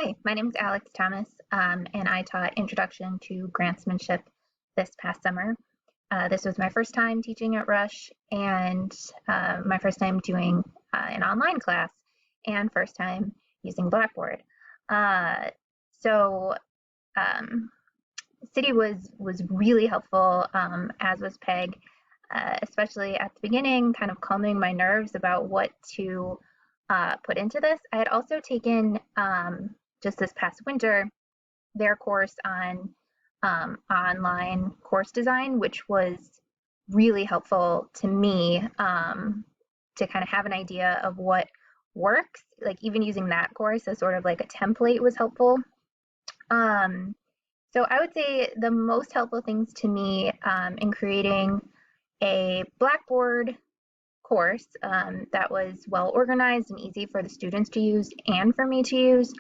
Hi, my name is Alex Thomas, and I taught Introduction to Grantsmanship this past summer. This was my first time teaching at Rush and my first time doing an online class and first time using Blackboard. Uh, so um, City was really helpful, as was Peg, especially at the beginning, kind of calming my nerves about what to put into this. I had also taken just this past winter their course on online course design, which was really helpful to me to kind of have an idea of what works. Like even using that course as sort of like a template was helpful. Um, so I would say the most helpful things to me in creating a Blackboard course that was well organized and easy for the students to use and for me to use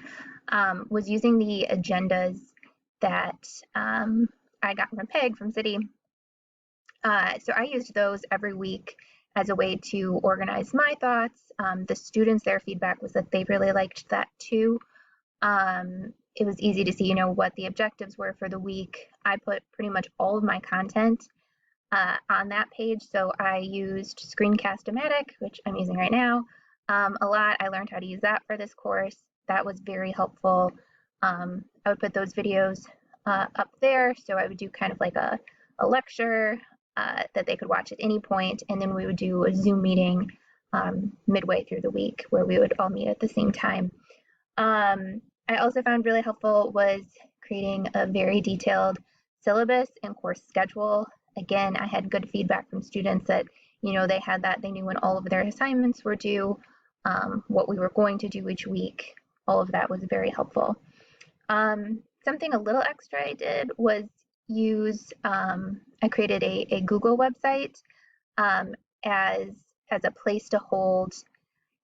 was using the agendas that I got from Peg from City. So I used those every week as a way to organize my thoughts. The students, their feedback was that they really liked that too. It was easy to see, what the objectives were for the week. I put pretty much all of my content on that page. So I used Screencast-O-Matic, which I'm using right now, a lot. I learned how to use that for this course. That was very helpful. I would put those videos up there. So I would do kind of like a lecture that they could watch at any point, and then we would do a Zoom meeting midway through the week where we would all meet at the same time. I also found really helpful was creating a very detailed syllabus and course schedule. Again, I had good feedback from students that, they had that, they knew when all of their assignments were due, what we were going to do each week. All of that was very helpful. Something a little extra I did was use, I created a Google website as a place to hold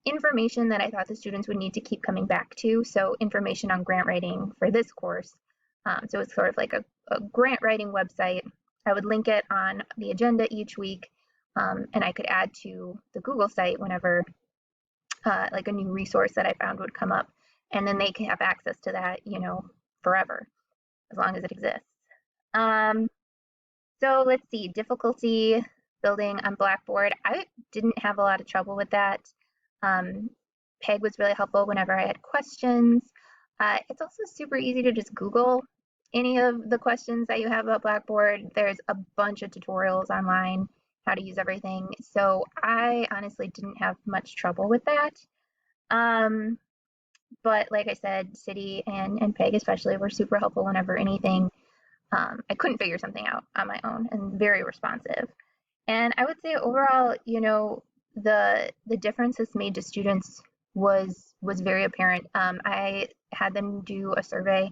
information that I thought the students would need to keep coming back to. So information on grant writing for this course. So it's sort of like a grant writing website. I would link it on the agenda each week, and I could add to the Google site whenever like a new resource that I found would come up. And then they can have access to that, forever, as long as it exists. So let's see, difficulty building on Blackboard. I didn't have a lot of trouble with that. Peg was really helpful whenever I had questions. It's also super easy to just Google any of the questions that you have about Blackboard. There's a bunch of tutorials online how to use everything. So I honestly didn't have much trouble with that. But like I said, City and Peg especially were super helpful whenever anything I couldn't figure something out on my own, and very responsive. And I would say overall, the difference this made to students was very apparent. I had them do a survey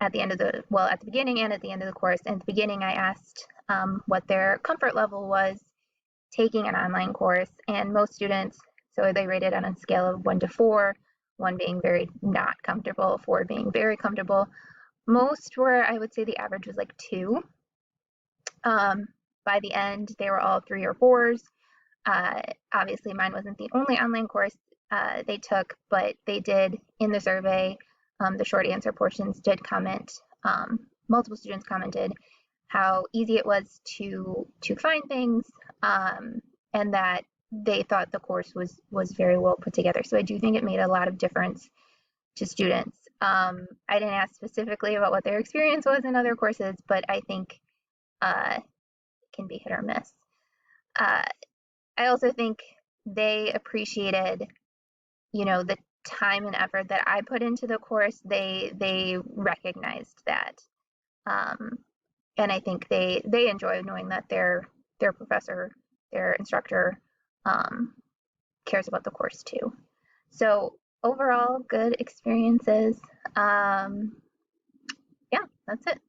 at the end of at the beginning and at the end of the course. And at the beginning, I asked what their comfort level was taking an online course, and most students, so they rated on a scale of 1 to 4, 1 being very not comfortable, 4 being very comfortable. Most were, I would say the average was like 2. By the end, they were all 3 or 4s. Obviously, mine wasn't the only online course they took, but they did, in the survey, the short answer portions did comment, multiple students commented how easy it was to find things, and that they thought the course was very well put together. So I do think it made a lot of difference to students. I didn't ask specifically about what their experience was in other courses, but I think it can be hit or miss. I also think they appreciated, the time and effort that I put into the course. They recognized that, and I think they enjoy knowing that their professor, their instructor, cares about the course too. So overall, good experiences. Yeah, that's it.